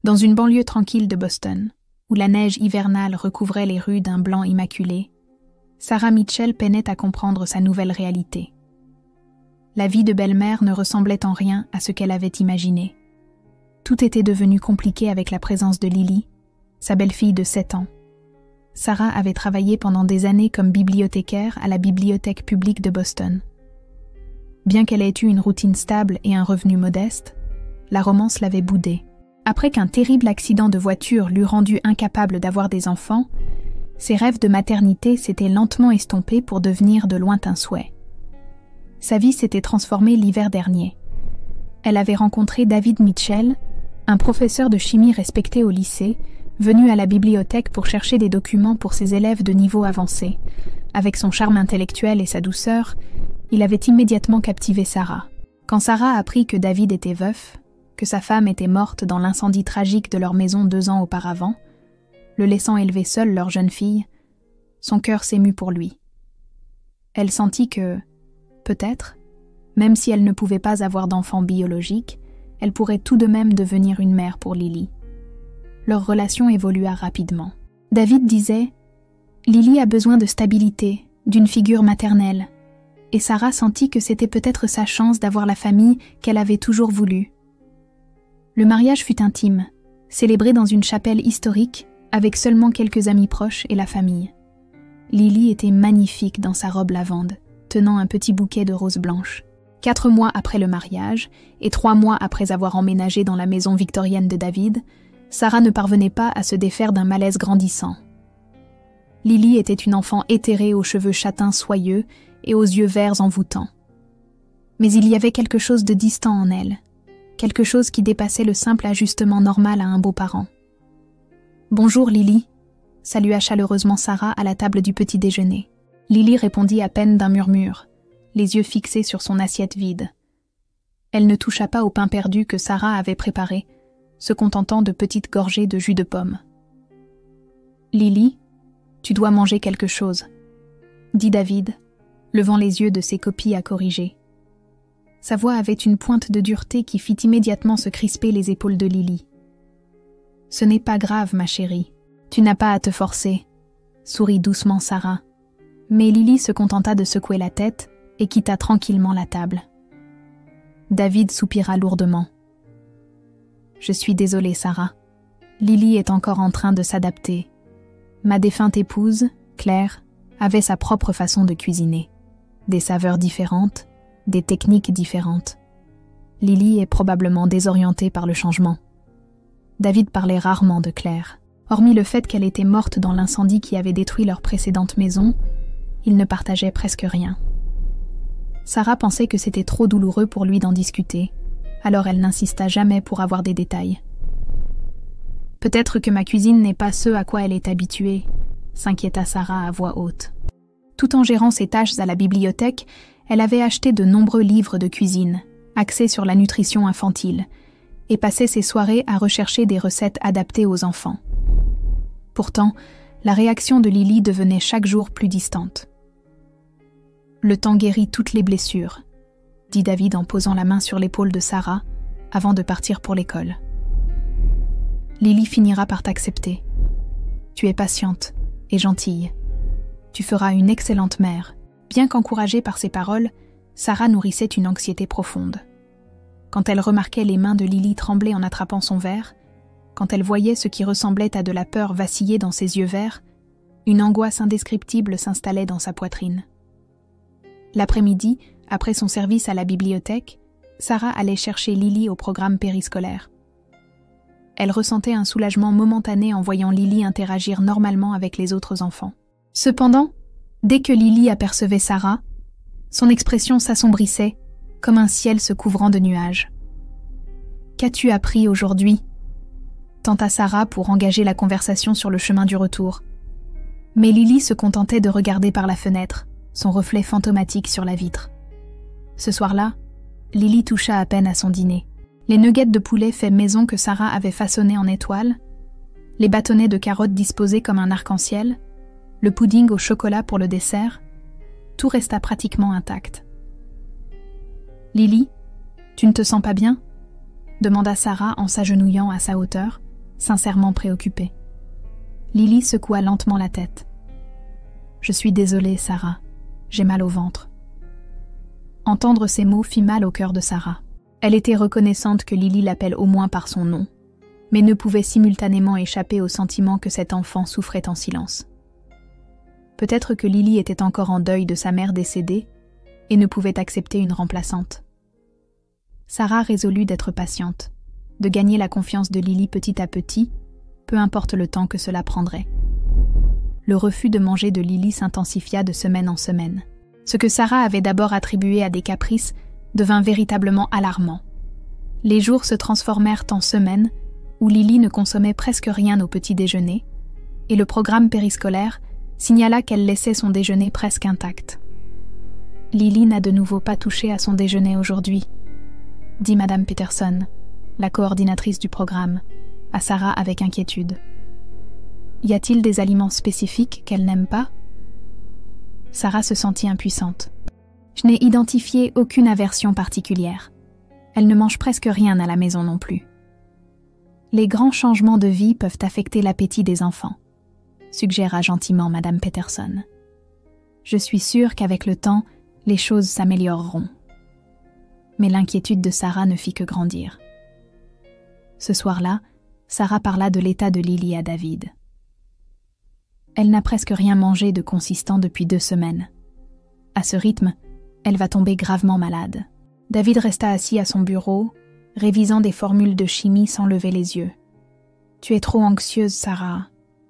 Dans une banlieue tranquille de Boston, où la neige hivernale recouvrait les rues d'un blanc immaculé, Sarah Mitchell peinait à comprendre sa nouvelle réalité. La vie de belle-mère ne ressemblait en rien à ce qu'elle avait imaginé. Tout était devenu compliqué avec la présence de Lily, sa belle-fille de 7 ans. Sarah avait travaillé pendant des années comme bibliothécaire à la bibliothèque publique de Boston. Bien qu'elle ait eu une routine stable et un revenu modeste, la romance l'avait boudée. Après qu'un terrible accident de voiture l'eût rendue incapable d'avoir des enfants, ses rêves de maternité s'étaient lentement estompés pour devenir de lointains souhaits. Sa vie s'était transformée l'hiver dernier. Elle avait rencontré David Mitchell, un professeur de chimie respecté au lycée, venu à la bibliothèque pour chercher des documents pour ses élèves de niveau avancé. Avec son charme intellectuel et sa douceur, il avait immédiatement captivé Sarah. Quand Sarah apprit que David était veuf, que sa femme était morte dans l'incendie tragique de leur maison 2 ans auparavant, le laissant élever seule leur jeune fille, son cœur s'émut pour lui. Elle sentit que, peut-être, même si elle ne pouvait pas avoir d'enfant biologique, elle pourrait tout de même devenir une mère pour Lily. Leur relation évolua rapidement. David disait « Lily a besoin de stabilité, d'une figure maternelle. » Et Sarah sentit que c'était peut-être sa chance d'avoir la famille qu'elle avait toujours voulu. Le mariage fut intime, célébré dans une chapelle historique, avec seulement quelques amis proches et la famille. Lily était magnifique dans sa robe lavande, tenant un petit bouquet de roses blanches. 4 mois après le mariage, et 3 mois après avoir emménagé dans la maison victorienne de David, Sarah ne parvenait pas à se défaire d'un malaise grandissant. Lily était une enfant éthérée aux cheveux châtains soyeux et aux yeux verts envoûtants. Mais il y avait quelque chose de distant en elle, quelque chose qui dépassait le simple ajustement normal à un beau-parent. « Bonjour Lily », salua chaleureusement Sarah à la table du petit déjeuner. Lily répondit à peine d'un murmure, les yeux fixés sur son assiette vide. Elle ne toucha pas au pain perdu que Sarah avait préparé, se contentant de petites gorgées de jus de pomme. « Lily, tu dois manger quelque chose », dit David, levant les yeux de ses copies à corriger. Sa voix avait une pointe de dureté qui fit immédiatement se crisper les épaules de Lily. « Ce n'est pas grave, ma chérie. Tu n'as pas à te forcer, » sourit doucement Sarah. Mais Lily se contenta de secouer la tête et quitta tranquillement la table. David soupira lourdement. « Je suis désolée, Sarah. Lily est encore en train de s'adapter. Ma défunte épouse, Claire, avait sa propre façon de cuisiner. Des saveurs différentes, des techniques différentes. Lily est probablement désorientée par le changement. » David parlait rarement de Claire. Hormis le fait qu'elle était morte dans l'incendie qui avait détruit leur précédente maison, ils ne partageaient presque rien. Sarah pensait que c'était trop douloureux pour lui d'en discuter, alors elle n'insista jamais pour avoir des détails. « Peut-être que ma cuisine n'est pas ce à quoi elle est habituée », s'inquiéta Sarah à voix haute. Tout en gérant ses tâches à la bibliothèque, elle avait acheté de nombreux livres de cuisine, axés sur la nutrition infantile, et passait ses soirées à rechercher des recettes adaptées aux enfants. Pourtant, la réaction de Lily devenait chaque jour plus distante. « Le temps guérit toutes les blessures », dit David en posant la main sur l'épaule de Sarah avant de partir pour l'école. « Lily finira par t'accepter. Tu es patiente et gentille. Tu feras une excellente mère. » Bien qu'encouragée par ses paroles, Sarah nourrissait une anxiété profonde. Quand elle remarquait les mains de Lily trembler en attrapant son verre, quand elle voyait ce qui ressemblait à de la peur vaciller dans ses yeux verts, une angoisse indescriptible s'installait dans sa poitrine. L'après-midi, après son service à la bibliothèque, Sarah allait chercher Lily au programme périscolaire. Elle ressentait un soulagement momentané en voyant Lily interagir normalement avec les autres enfants. Cependant, dès que Lily apercevait Sarah, son expression s'assombrissait, comme un ciel se couvrant de nuages. « Qu'as-tu appris aujourd'hui ?» tenta Sarah pour engager la conversation sur le chemin du retour. Mais Lily se contentait de regarder par la fenêtre, son reflet fantomatique sur la vitre. Ce soir-là, Lily toucha à peine à son dîner. Les nuggets de poulet fait maison que Sarah avait façonnés en étoiles, les bâtonnets de carottes disposés comme un arc-en-ciel, le pudding au chocolat pour le dessert, tout resta pratiquement intact. « Lily, tu ne te sens pas bien ?» demanda Sarah en s'agenouillant à sa hauteur, sincèrement préoccupée. Lily secoua lentement la tête. « Je suis désolée, Sarah. J'ai mal au ventre. » Entendre ces mots fit mal au cœur de Sarah. Elle était reconnaissante que Lily l'appelle au moins par son nom, mais ne pouvait simultanément échapper au sentiment que cet enfant souffrait en silence. Peut-être que Lily était encore en deuil de sa mère décédée et ne pouvait accepter une remplaçante. Sarah résolut d'être patiente, de gagner la confiance de Lily petit à petit, peu importe le temps que cela prendrait. Le refus de manger de Lily s'intensifia de semaine en semaine. Ce que Sarah avait d'abord attribué à des caprices devint véritablement alarmant. Les jours se transformèrent en semaines où Lily ne consommait presque rien au petit déjeuner, et le programme périscolaire signala qu'elle laissait son déjeuner presque intact. « Lily n'a de nouveau pas touché à son déjeuner aujourd'hui », dit Madame Peterson, la coordinatrice du programme, à Sarah avec inquiétude. « Y a-t-il des aliments spécifiques qu'elle n'aime pas ?» Sarah se sentit impuissante. « Je n'ai identifié aucune aversion particulière. Elle ne mange presque rien à la maison non plus. » Les grands changements de vie peuvent affecter l'appétit des enfants, suggéra gentiment Madame Peterson. Je suis sûre qu'avec le temps, les choses s'amélioreront. Mais l'inquiétude de Sarah ne fit que grandir. Ce soir-là, Sarah parla de l'état de Lily à David. Elle n'a presque rien mangé de consistant depuis 2 semaines. À ce rythme, elle va tomber gravement malade. David resta assis à son bureau, révisant des formules de chimie sans lever les yeux. « Tu es trop anxieuse, Sarah.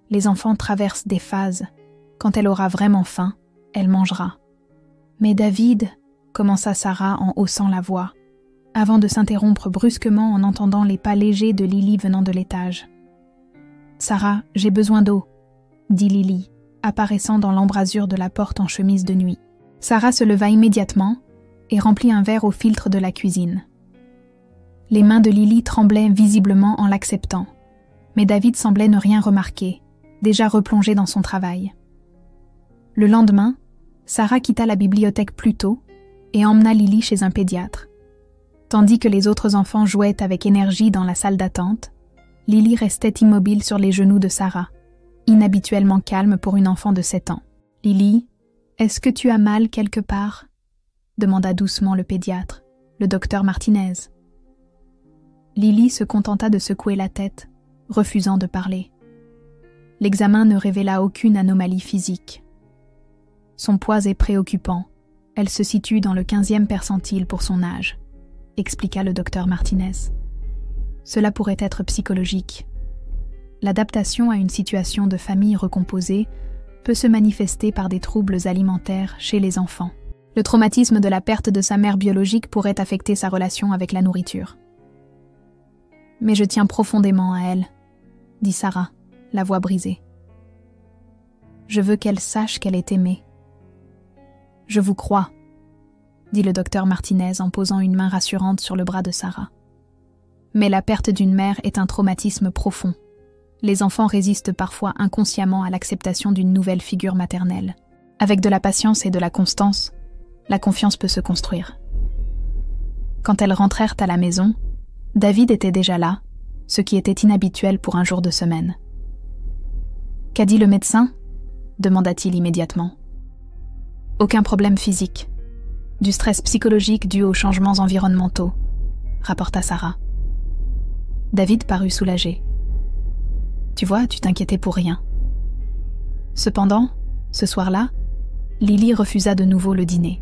Les enfants traversent des phases. Quand elle aura vraiment faim, elle mangera. » « Mais David, » commença Sarah en haussant la voix, avant de s'interrompre brusquement en entendant les pas légers de Lily venant de l'étage. « Sarah, j'ai besoin d'eau, » dit Lily, apparaissant dans l'embrasure de la porte en chemise de nuit. Sarah se leva immédiatement et remplit un verre au filtre de la cuisine. Les mains de Lily tremblaient visiblement en l'acceptant, mais David semblait ne rien remarquer, déjà replongé dans son travail. Le lendemain, Sarah quitta la bibliothèque plus tôt et emmena Lily chez un pédiatre. Tandis que les autres enfants jouaient avec énergie dans la salle d'attente, Lily restait immobile sur les genoux de Sarah, inhabituellement calme pour une enfant de 7 ans. « Lily, est-ce que tu as mal quelque part ?» demanda doucement le pédiatre, le docteur Martinez. Lily se contenta de secouer la tête, refusant de parler. L'examen ne révéla aucune anomalie physique. Son poids est préoccupant. Elle se situe dans le 15e percentile pour son âge, expliqua le docteur Martinez. Cela pourrait être psychologique. L'adaptation à une situation de famille recomposée peut se manifester par des troubles alimentaires chez les enfants. Le traumatisme de la perte de sa mère biologique pourrait affecter sa relation avec la nourriture. « Mais je tiens profondément à elle, » dit Sarah, la voix brisée. « Je veux qu'elle sache qu'elle est aimée. »« Je vous crois, » dit le docteur Martinez en posant une main rassurante sur le bras de Sarah. Mais la perte d'une mère est un traumatisme profond. Les enfants résistent parfois inconsciemment à l'acceptation d'une nouvelle figure maternelle. Avec de la patience et de la constance, la confiance peut se construire. Quand elles rentrèrent à la maison, David était déjà là, ce qui était inhabituel pour un jour de semaine. « Qu'a dit le médecin ?» demanda-t-il immédiatement. « Aucun problème physique. Du stress psychologique dû aux changements environnementaux, » rapporta Sarah. David parut soulagé. « Tu vois, tu t'inquiétais pour rien. » Cependant, ce soir-là, Lily refusa de nouveau le dîner.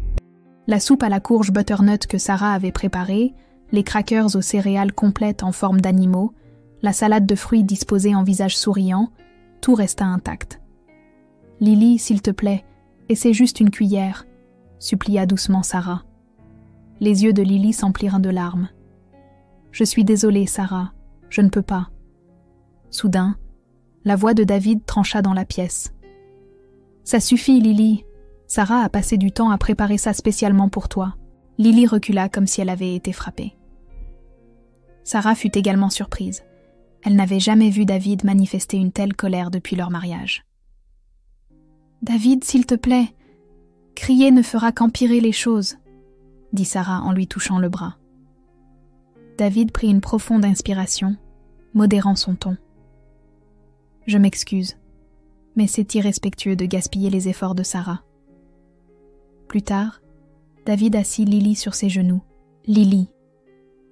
La soupe à la courge butternut que Sarah avait préparée, les crackers aux céréales complètes en forme d'animaux, la salade de fruits disposée en visage souriant, tout resta intact. « Lily, s'il te plaît, essaie juste une cuillère, » supplia doucement Sarah. Les yeux de Lily s'emplirent de larmes. « Je suis désolée, Sarah, je ne peux pas. » Soudain, la voix de David trancha dans la pièce. « Ça suffit, Lily. Sarah a passé du temps à préparer ça spécialement pour toi. » Lily recula comme si elle avait été frappée. Sarah fut également surprise. Elle n'avait jamais vu David manifester une telle colère depuis leur mariage. « David, s'il te plaît, crier ne fera qu'empirer les choses, » dit Sarah en lui touchant le bras. David prit une profonde inspiration, modérant son ton. Je m'excuse, mais c'est irrespectueux de gaspiller les efforts de Sarah. » Plus tard, David assit Lily sur ses genoux. « Lily,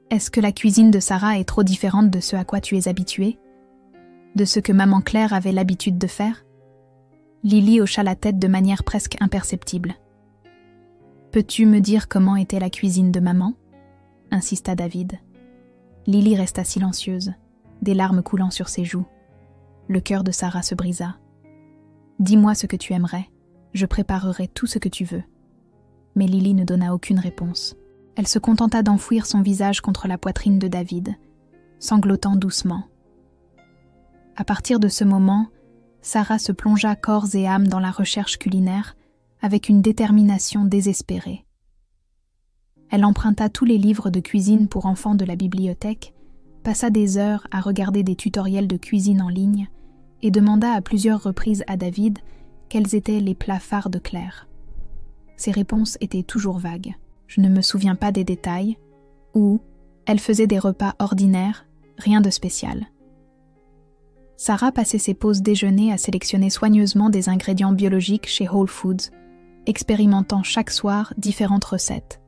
est-ce que la cuisine de Sarah est trop différente de ce à quoi tu es habituée? De ce que maman Claire avait l'habitude de faire ?» Lily hocha la tête de manière presque imperceptible. « Peux-tu me dire comment était la cuisine de maman ?» insista David. Lily resta silencieuse, des larmes coulant sur ses joues. Le cœur de Sarah se brisa. « Dis-moi ce que tu aimerais, je préparerai tout ce que tu veux. » Mais Lily ne donna aucune réponse. Elle se contenta d'enfouir son visage contre la poitrine de David, sanglotant doucement. À partir de ce moment, Sarah se plongea corps et âme dans la recherche culinaire avec une détermination désespérée. Elle emprunta tous les livres de cuisine pour enfants de la bibliothèque, passa des heures à regarder des tutoriels de cuisine en ligne et demanda à plusieurs reprises à David quels étaient les plats phares de Claire. Ses réponses étaient toujours vagues. Je ne me souviens pas des détails, ou elle faisait des repas ordinaires, rien de spécial. Sarah passait ses pauses déjeuner à sélectionner soigneusement des ingrédients biologiques chez Whole Foods, expérimentant chaque soir différentes recettes.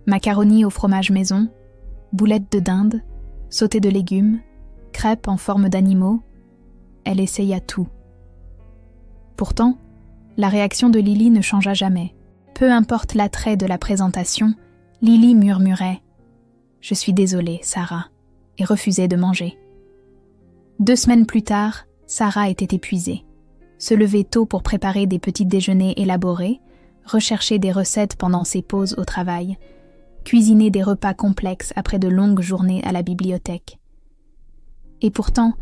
Macaroni au fromage maison, boulettes de dinde, sauté de légumes, crêpes en forme d'animaux, elle essaya tout. Pourtant, la réaction de Lily ne changea jamais. Peu importe l'attrait de la présentation, Lily murmurait « Je suis désolée, Sarah », et refusait de manger. 2 semaines plus tard, Sarah était épuisée. Se lever tôt pour préparer des petits déjeuners élaborés, rechercher des recettes pendant ses pauses au travail, cuisiner des repas complexes après de longues journées à la bibliothèque. Et pourtant,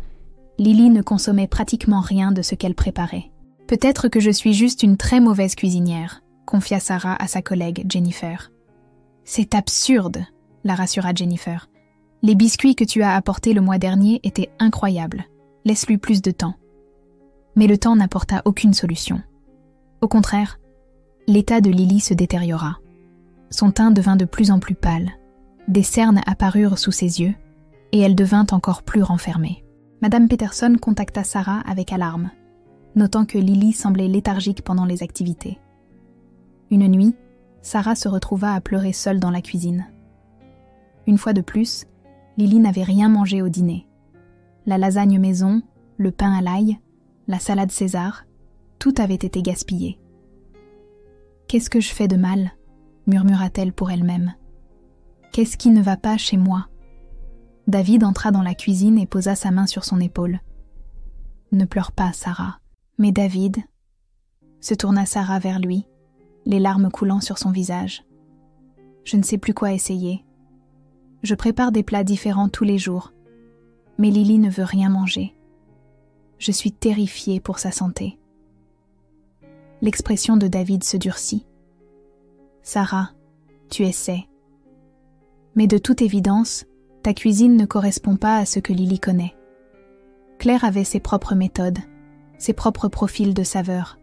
Lily ne consommait pratiquement rien de ce qu'elle préparait. « Peut-être que je suis juste une très mauvaise cuisinière », confia Sarah à sa collègue Jennifer. « C'est absurde », la rassura Jennifer. « Les biscuits que tu as apportés le mois dernier étaient incroyables. Laisse-lui plus de temps. » Mais le temps n'apporta aucune solution. Au contraire, l'état de Lily se détériora. Son teint devint de plus en plus pâle. Des cernes apparurent sous ses yeux, et elle devint encore plus renfermée. Madame Peterson contacta Sarah avec alarme, notant que Lily semblait léthargique pendant les activités. Une nuit, Sarah se retrouva à pleurer seule dans la cuisine. Une fois de plus, Lily n'avait rien mangé au dîner. La lasagne maison, le pain à l'ail, la salade César, tout avait été gaspillé. « Qu'est-ce que je fais de mal ?» murmura-t-elle pour elle-même. « Qu'est-ce qui ne va pas chez moi ?» David entra dans la cuisine et posa sa main sur son épaule. « Ne pleure pas, Sarah. » Mais David se tourna Sarah vers lui, les larmes coulant sur son visage. « Je ne sais plus quoi essayer. Je prépare des plats différents tous les jours, mais Lily ne veut rien manger. Je suis terrifiée pour sa santé. » L'expression de David se durcit. « Sarah, tu essaies. Mais de toute évidence, ta cuisine ne correspond pas à ce que Lily connaît. Claire avait ses propres méthodes, ses propres profils de saveurs.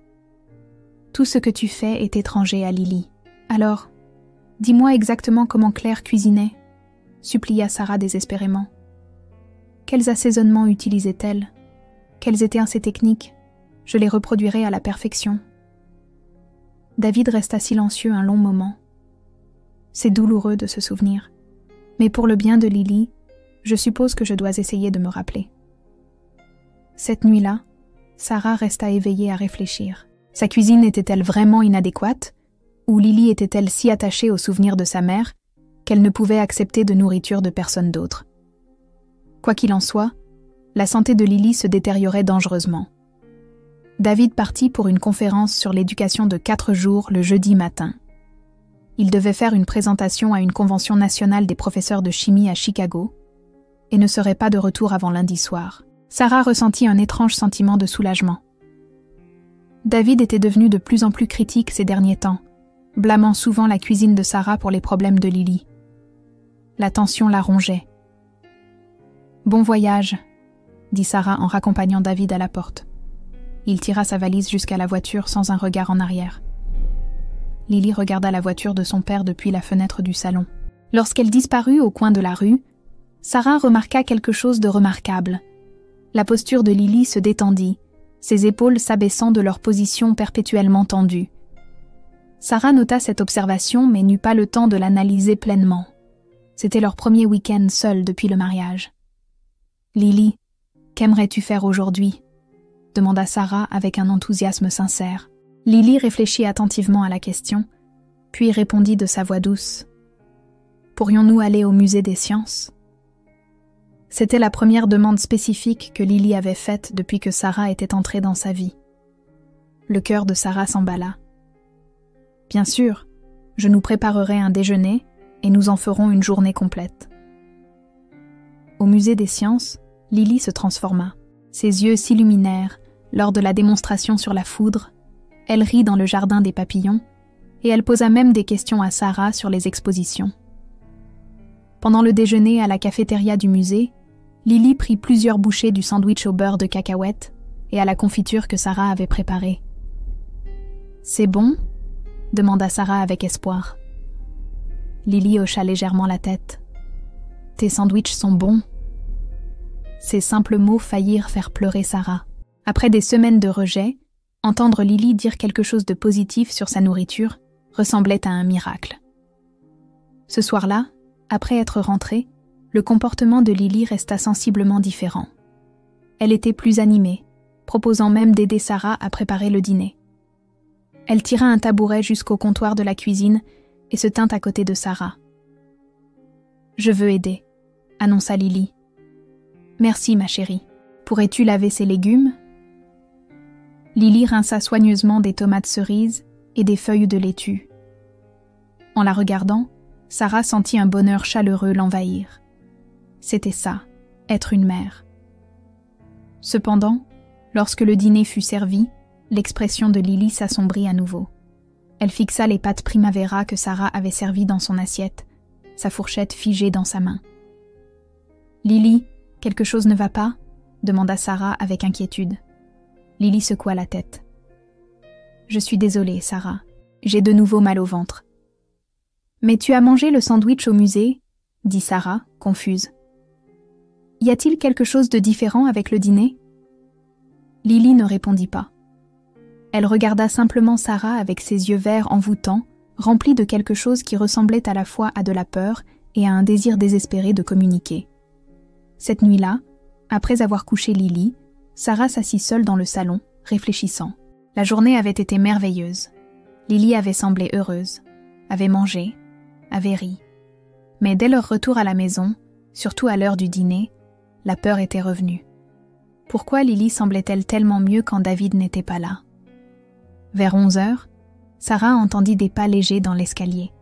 Tout ce que tu fais est étranger à Lily. Alors, dis-moi exactement comment Claire cuisinait, » supplia Sarah désespérément. Quels assaisonnements utilisait-elle? Quelles étaient ses techniques? Je les reproduirai à la perfection. David resta silencieux un long moment. C'est douloureux de se souvenir, mais pour le bien de Lily, je suppose que je dois essayer de me rappeler. Cette nuit-là, Sarah resta éveillée à réfléchir. Sa cuisine était-elle vraiment inadéquate? Ou Lily était-elle si attachée au souvenir de sa mère qu'elle ne pouvait accepter de nourriture de personne d'autre? Quoi qu'il en soit, la santé de Lily se détériorait dangereusement. David partit pour une conférence sur l'éducation de 4 jours le jeudi matin. Il devait faire une présentation à une convention nationale des professeurs de chimie à Chicago et ne serait pas de retour avant lundi soir. Sarah ressentit un étrange sentiment de soulagement. David était devenu de plus en plus critique ces derniers temps, blâmant souvent la cuisine de Sarah pour les problèmes de Lily. La tension la rongeait. « Bon voyage », dit Sarah en raccompagnant David à la porte. Il tira sa valise jusqu'à la voiture sans un regard en arrière. Lily regarda la voiture de son père depuis la fenêtre du salon. Lorsqu'elle disparut au coin de la rue, Sarah remarqua quelque chose de remarquable. La posture de Lily se détendit, ses épaules s'abaissant de leur position perpétuellement tendue. Sarah nota cette observation mais n'eut pas le temps de l'analyser pleinement. C'était leur premier week-end seul depuis le mariage. « Lily, qu'aimerais-tu faire aujourd'hui ?» demanda Sarah avec un enthousiasme sincère. Lily réfléchit attentivement à la question, puis répondit de sa voix douce. « Pourrions-nous aller au musée des sciences ?» C'était la première demande spécifique que Lily avait faite depuis que Sarah était entrée dans sa vie. Le cœur de Sarah s'emballa. « Bien sûr, je nous préparerai un déjeuner et nous en ferons une journée complète. » Au musée des sciences, Lily se transforma. Ses yeux s'illuminèrent lors de la démonstration sur la foudre, elle rit dans le jardin des papillons et elle posa même des questions à Sarah sur les expositions. Pendant le déjeuner à la cafétéria du musée, Lily prit plusieurs bouchées du sandwich au beurre de cacahuète et à la confiture que Sarah avait préparée. « C'est bon ?» demanda Sarah avec espoir. Lily hocha légèrement la tête. « Tes sandwichs sont bons. » Ces simples mots faillirent faire pleurer Sarah. Après des semaines de rejet, entendre Lily dire quelque chose de positif sur sa nourriture ressemblait à un miracle. Ce soir-là, après être rentrée, le comportement de Lily resta sensiblement différent. Elle était plus animée, proposant même d'aider Sarah à préparer le dîner. Elle tira un tabouret jusqu'au comptoir de la cuisine et se tint à côté de Sarah. « Je veux aider », annonça Lily. « Merci, ma chérie. Pourrais-tu laver ces légumes ?» Lily rinça soigneusement des tomates cerises et des feuilles de laitue. En la regardant, Sarah sentit un bonheur chaleureux l'envahir. C'était ça, être une mère. Cependant, lorsque le dîner fut servi, l'expression de Lily s'assombrit à nouveau. Elle fixa les pâtes Primavera que Sarah avait servies dans son assiette, sa fourchette figée dans sa main. « Lily, quelque chose ne va pas ?» demanda Sarah avec inquiétude. Lily secoua la tête. « Je suis désolée, Sarah. J'ai de nouveau mal au ventre. »« Mais tu as mangé le sandwich au musée ?» dit Sarah, confuse. « Y a-t-il quelque chose de différent avec le dîner ?» Lily ne répondit pas. Elle regarda simplement Sarah avec ses yeux verts envoûtants, remplis de quelque chose qui ressemblait à la fois à de la peur et à un désir désespéré de communiquer. Cette nuit-là, après avoir couché Lily, Sarah s'assit seule dans le salon, réfléchissant. La journée avait été merveilleuse. Lily avait semblé heureuse, avait mangé, avait ri. Mais dès leur retour à la maison, surtout à l'heure du dîner, la peur était revenue. Pourquoi Lily semblait-elle tellement mieux quand David n'était pas là? Vers 11h, Sarah entendit des pas légers dans l'escalier.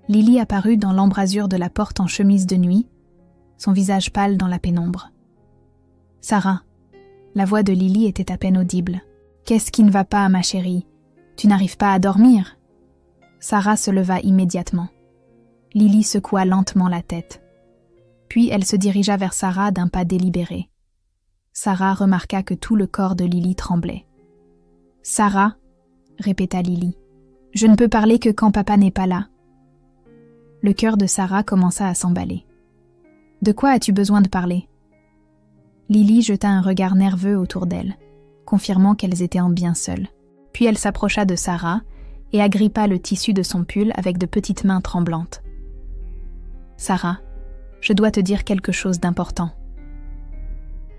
Lily apparut dans l'embrasure de la porte en chemise de nuit, son visage pâle dans la pénombre. « Sarah !» La voix de Lily était à peine audible. « Qu'est-ce qui ne va pas, ma chérie? Tu n'arrives pas à dormir ?» Sarah se leva immédiatement. Lily secoua lentement la tête. Puis elle se dirigea vers Sarah d'un pas délibéré. Sarah remarqua que tout le corps de Lily tremblait. « Sarah !» répéta Lily. « Je ne peux parler que quand papa n'est pas là. » Le cœur de Sarah commença à s'emballer. « De quoi as-tu besoin de parler ?» Lily jeta un regard nerveux autour d'elle, confirmant qu'elles étaient en bien seules. Puis elle s'approcha de Sarah et agrippa le tissu de son pull avec de petites mains tremblantes. « Sarah, je dois te dire quelque chose d'important. »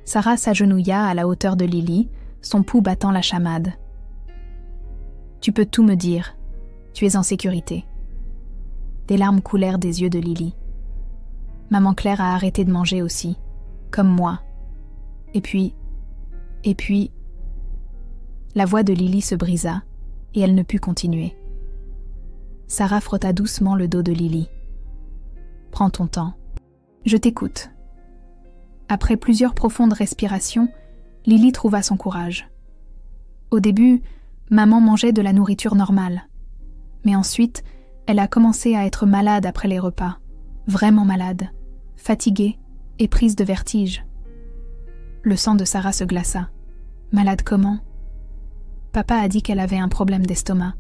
Sarah s'agenouilla à la hauteur de Lily, son pouls battant la chamade. « Tu peux tout me dire. Tu es en sécurité. » Des larmes coulèrent des yeux de Lily. Maman Claire a arrêté de manger aussi, comme moi. Et puis... La voix de Lily se brisa, et elle ne put continuer. Sarah frotta doucement le dos de Lily. « Prends ton temps. Je t'écoute. » Après plusieurs profondes respirations, Lily trouva son courage. Au début, maman mangeait de la nourriture normale. Mais ensuite, elle a commencé à être malade après les repas. Vraiment malade, fatiguée et prise de vertige. Le sang de Sarah se glaça. Malade comment? Papa a dit qu'elle avait un problème d'estomac.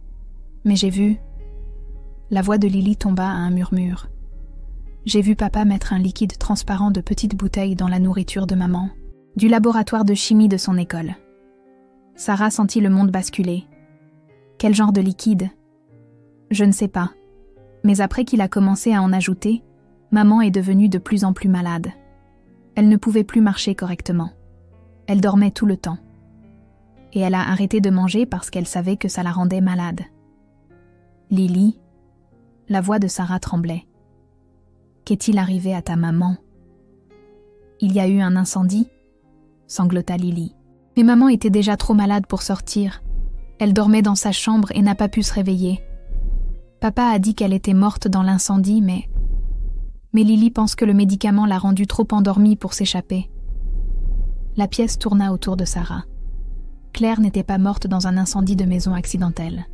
Mais j'ai vu... La voix de Lily tomba à un murmure. J'ai vu papa mettre un liquide transparent de petites bouteilles dans la nourriture de maman. du laboratoire de chimie de son école. Sarah sentit le monde basculer. Quel genre de liquide? Je ne sais pas. Mais après qu'il a commencé à en ajouter, maman est devenue de plus en plus malade. Elle ne pouvait plus marcher correctement. Elle dormait tout le temps. Et elle a arrêté de manger parce qu'elle savait que ça la rendait malade. Lily, la voix de Sarah tremblait. Qu'est-il arrivé à ta maman? Il y a eu un incendie? Sanglota Lily. Mais maman était déjà trop malade pour sortir. Elle dormait dans sa chambre et n'a pas pu se réveiller. Papa a dit qu'elle était morte dans l'incendie, mais Lily pense que le médicament l'a rendue trop endormie pour s'échapper. La pièce tourna autour de Sarah. Claire n'était pas morte dans un incendie de maison accidentel.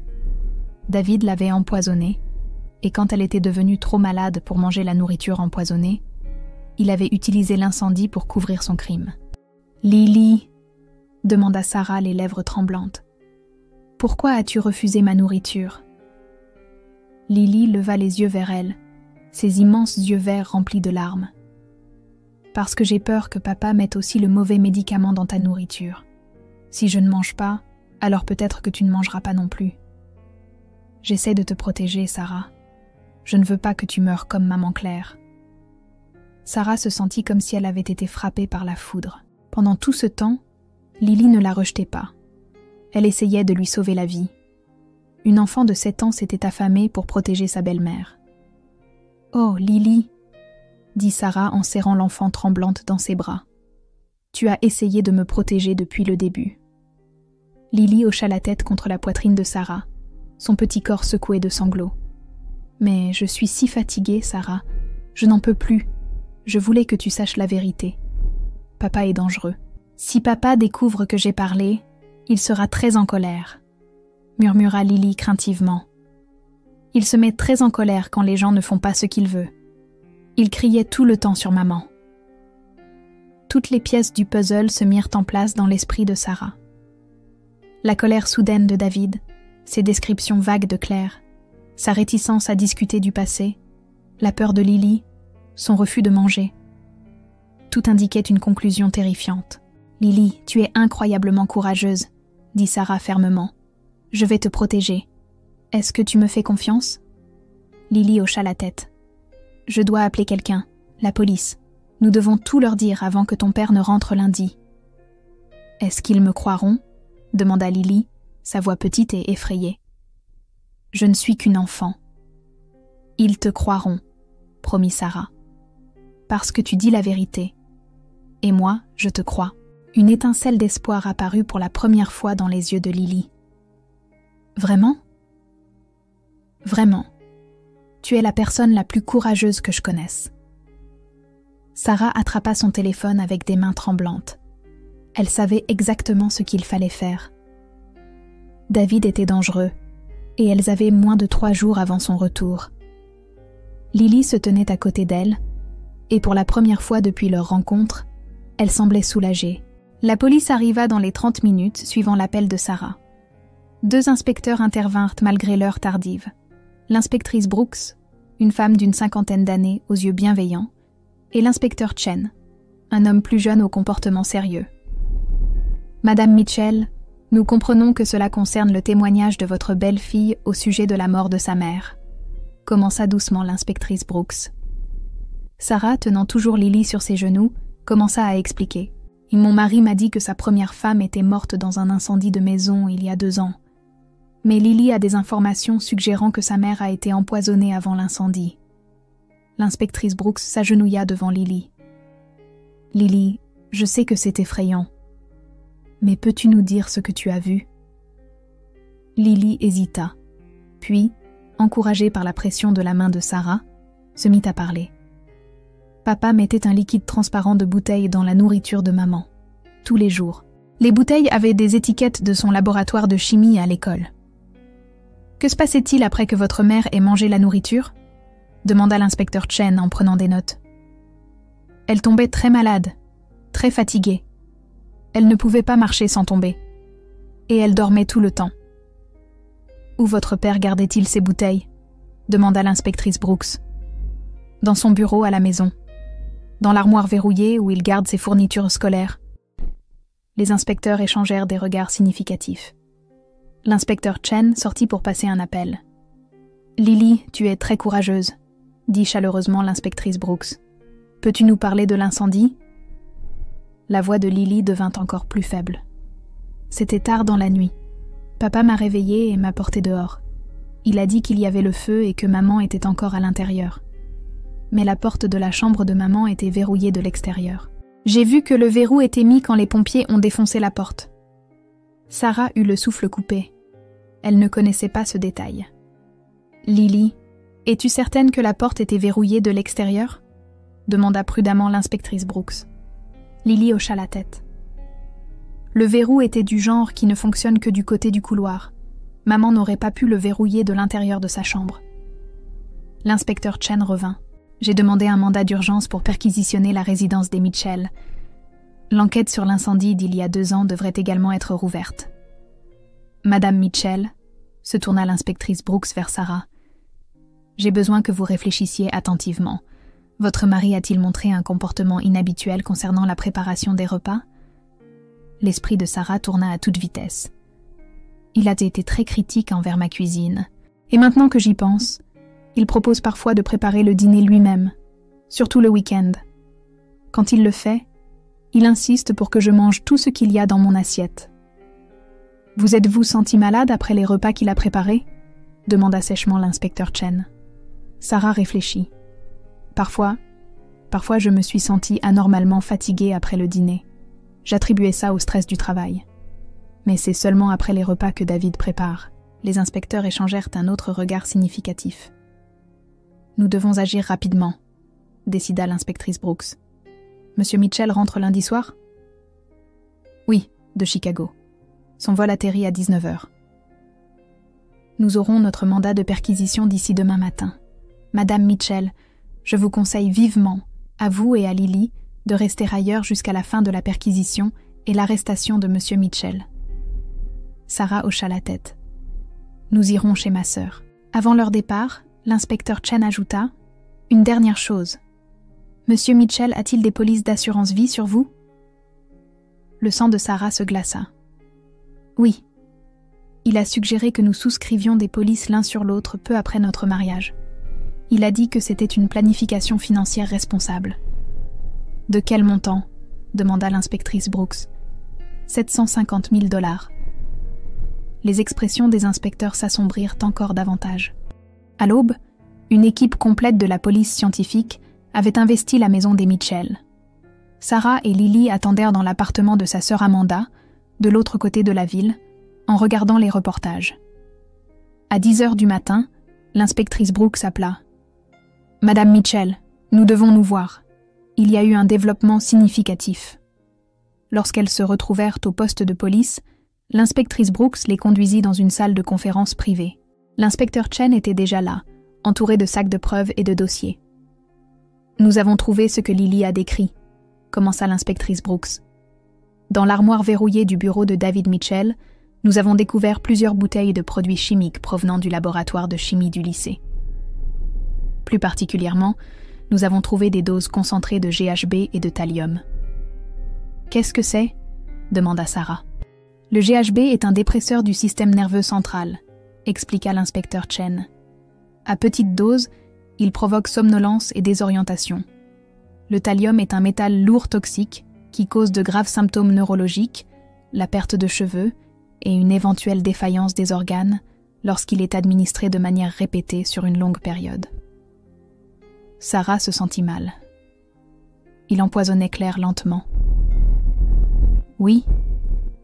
David l'avait empoisonnée, et quand elle était devenue trop malade pour manger la nourriture empoisonnée, il avait utilisé l'incendie pour couvrir son crime. « Lily !» demanda Sarah, les lèvres tremblantes. « Pourquoi as-tu refusé ma nourriture ?» Lily leva les yeux vers elle, ses immenses yeux verts remplis de larmes. « Parce que j'ai peur que papa mette aussi le mauvais médicament dans ta nourriture. Si je ne mange pas, alors peut-être que tu ne mangeras pas non plus. J'essaie de te protéger, Sarah. Je ne veux pas que tu meures comme maman Claire. » Sarah se sentit comme si elle avait été frappée par la foudre. Pendant tout ce temps, Lily ne la rejetait pas. Elle essayait de lui sauver la vie. Une enfant de 7 ans s'était affamée pour protéger sa belle-mère. « Oh, Lily !» dit Sarah en serrant l'enfant tremblante dans ses bras. « Tu as essayé de me protéger depuis le début. » Lily hocha la tête contre la poitrine de Sarah, son petit corps secoué de sanglots. « Mais je suis si fatiguée, Sarah. Je n'en peux plus. Je voulais que tu saches la vérité. Papa est dangereux. Si papa découvre que j'ai parlé, il sera très en colère, » murmura Lily craintivement. Il se met très en colère quand les gens ne font pas ce qu'il veut. Il criait tout le temps sur maman. Toutes les pièces du puzzle se mirent en place dans l'esprit de Sarah. La colère soudaine de David, ses descriptions vagues de Claire, sa réticence à discuter du passé, la peur de Lily, son refus de manger. Tout indiquait une conclusion terrifiante. « Lily, tu es incroyablement courageuse, » dit Sarah fermement. « Je vais te protéger. Est-ce que tu me fais confiance ?» Lily hocha la tête. « Je dois appeler quelqu'un, la police. Nous devons tout leur dire avant que ton père ne rentre lundi. »« Est-ce qu'ils me croiront ?» demanda Lily, sa voix petite et effrayée. « Je ne suis qu'une enfant. »« Ils te croiront, » promit Sarah. « Parce que tu dis la vérité. Et moi, je te crois. » Une étincelle d'espoir apparut pour la première fois dans les yeux de Lily. « Vraiment ? Vraiment. Tu es la personne la plus courageuse que je connaisse. » Sarah attrapa son téléphone avec des mains tremblantes. Elle savait exactement ce qu'il fallait faire. David était dangereux, et elles avaient moins de 3 jours avant son retour. Lily se tenait à côté d'elle, et pour la première fois depuis leur rencontre, elle semblait soulagée. La police arriva dans les 30 minutes suivant l'appel de Sarah. 2 inspecteurs intervinrent malgré l'heure tardive. L'inspectrice Brooks, une femme d'une 50aine d'années aux yeux bienveillants, et l'inspecteur Chen, un homme plus jeune au comportement sérieux. « Madame Mitchell, nous comprenons que cela concerne le témoignage de votre belle-fille au sujet de la mort de sa mère, » commença doucement l'inspectrice Brooks. Sarah, tenant toujours Lily sur ses genoux, commença à expliquer. « Mon mari m'a dit que sa première femme était morte dans un incendie de maison il y a 2 ans. Mais Lily a des informations suggérant que sa mère a été empoisonnée avant l'incendie. » L'inspectrice Brooks s'agenouilla devant Lily. « Lily, je sais que c'est effrayant. Mais peux-tu nous dire ce que tu as vu ?» Lily hésita, puis, encouragée par la pression de la main de Sarah, se mit à parler. Papa mettait un liquide transparent de bouteilles dans la nourriture de maman, tous les jours. Les bouteilles avaient des étiquettes de son laboratoire de chimie à l'école. « Que se passait-il après que votre mère ait mangé la nourriture ?» demanda l'inspecteur Chen en prenant des notes. « Elle tombait très malade, très fatiguée. Elle ne pouvait pas marcher sans tomber. Et elle dormait tout le temps. »« Où votre père gardait-il ses bouteilles ?» demanda l'inspectrice Brooks. « Dans son bureau à la maison. Dans l'armoire verrouillée où il garde ses fournitures scolaires. Les inspecteurs échangèrent des regards significatifs. L'inspecteur Chen sortit pour passer un appel. « Lily, tu es très courageuse », dit chaleureusement l'inspectrice Brooks. « Peux-tu nous parler de l'incendie ?» La voix de Lily devint encore plus faible. « C'était tard dans la nuit. Papa m'a réveillée et m'a portée dehors. Il a dit qu'il y avait le feu et que maman était encore à l'intérieur. Mais la porte de la chambre de maman était verrouillée de l'extérieur. J'ai vu que le verrou était mis quand les pompiers ont défoncé la porte. » Sarah eut le souffle coupé. Elle ne connaissait pas ce détail. « Lily, es-tu certaine que la porte était verrouillée de l'extérieur ?» demanda prudemment l'inspectrice Brooks. Lily hocha la tête. Le verrou était du genre qui ne fonctionne que du côté du couloir. Maman n'aurait pas pu le verrouiller de l'intérieur de sa chambre. L'inspecteur Chen revint. J'ai demandé un mandat d'urgence pour perquisitionner la résidence des Mitchell. L'enquête sur l'incendie d'il y a 2 ans devrait également être rouverte. Madame Mitchell, se tourna l'inspectrice Brooks vers Sarah. J'ai besoin que vous réfléchissiez attentivement. Votre mari a-t-il montré un comportement inhabituel concernant la préparation des repas ? L'esprit de Sarah tourna à toute vitesse. Il a été très critique envers ma cuisine. Et maintenant que j'y pense, il propose parfois de préparer le dîner lui-même, surtout le week-end. Quand il le fait, il insiste pour que je mange tout ce qu'il y a dans mon assiette. « Vous êtes-vous senti malade après les repas qu'il a préparés ?» demanda sèchement l'inspecteur Chen. Sarah réfléchit. Parfois je me suis sentie anormalement fatiguée après le dîner. J'attribuais ça au stress du travail. Mais c'est seulement après les repas que David prépare. Les inspecteurs échangèrent un autre regard significatif. « Nous devons agir rapidement », décida l'inspectrice Brooks. « Monsieur Mitchell rentre lundi soir ?»« Oui, de Chicago. Son vol atterrit à 19h. Nous aurons notre mandat de perquisition d'ici demain matin. Madame Mitchell, je vous conseille vivement, à vous et à Lily, de rester ailleurs jusqu'à la fin de la perquisition et l'arrestation de Monsieur Mitchell. » Sarah hocha la tête. « Nous irons chez ma sœur. » Avant leur départ, l'inspecteur Chen ajouta « Une dernière chose. Monsieur Mitchell a-t-il des polices d'assurance vie sur vous ?» Le sang de Sarah se glaça. « Oui. Il a suggéré que nous souscrivions des polices l'un sur l'autre peu après notre mariage. Il a dit que c'était une planification financière responsable. » « De quel montant ?» demanda l'inspectrice Brooks. « 750 000 $. Les expressions des inspecteurs s'assombrirent encore davantage. À l'aube, une équipe complète de la police scientifique avait investi la maison des Mitchell. Sarah et Lily attendèrent dans l'appartement de sa sœur Amanda, de l'autre côté de la ville, en regardant les reportages. À 10h du matin, l'inspectrice Brooks appela. « Madame Mitchell, nous devons nous voir. Il y a eu un développement significatif. » Lorsqu'elles se retrouvèrent au poste de police, l'inspectrice Brooks les conduisit dans une salle de conférence privée. L'inspecteur Chen était déjà là, entouré de sacs de preuves et de dossiers. « Nous avons trouvé ce que Lily a décrit », commença l'inspectrice Brooks. « Dans l'armoire verrouillée du bureau de David Mitchell, nous avons découvert plusieurs bouteilles de produits chimiques provenant du laboratoire de chimie du lycée. Plus particulièrement, nous avons trouvé des doses concentrées de GHB et de thallium. »« Qu'est-ce que c'est ?» demanda Sarah. « Le GHB est un dépresseur du système nerveux central, » expliqua l'inspecteur Chen. « À petite dose, il provoque somnolence et désorientation. Le thallium est un métal lourd toxique qui cause de graves symptômes neurologiques, la perte de cheveux et une éventuelle défaillance des organes lorsqu'il est administré de manière répétée sur une longue période. » Sarah se sentit mal. Il empoisonnait Claire lentement. « Oui,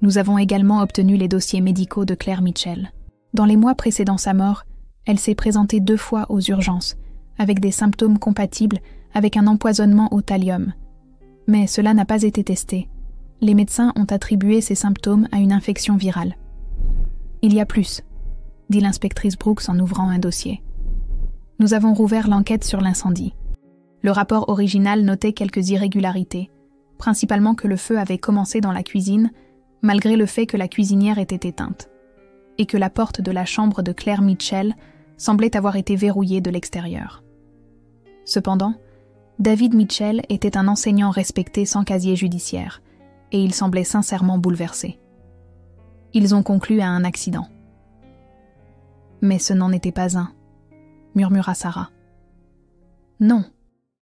nous avons également obtenu les dossiers médicaux de Claire Mitchell. Dans les mois précédant sa mort, elle s'est présentée 2 fois aux urgences, avec des symptômes compatibles avec un empoisonnement au thallium. Mais cela n'a pas été testé. Les médecins ont attribué ces symptômes à une infection virale. Il y a plus, dit l'inspectrice Brooks en ouvrant un dossier. Nous avons rouvert l'enquête sur l'incendie. Le rapport original notait quelques irrégularités, principalement que le feu avait commencé dans la cuisine, malgré le fait que la cuisinière était éteinte, et que la porte de la chambre de Claire Mitchell semblait avoir été verrouillée de l'extérieur. Cependant, David Mitchell était un enseignant respecté sans casier judiciaire, et ils semblaient sincèrement bouleversés. Ils ont conclu à un accident. Mais ce n'en était pas un, murmura Sarah. Non,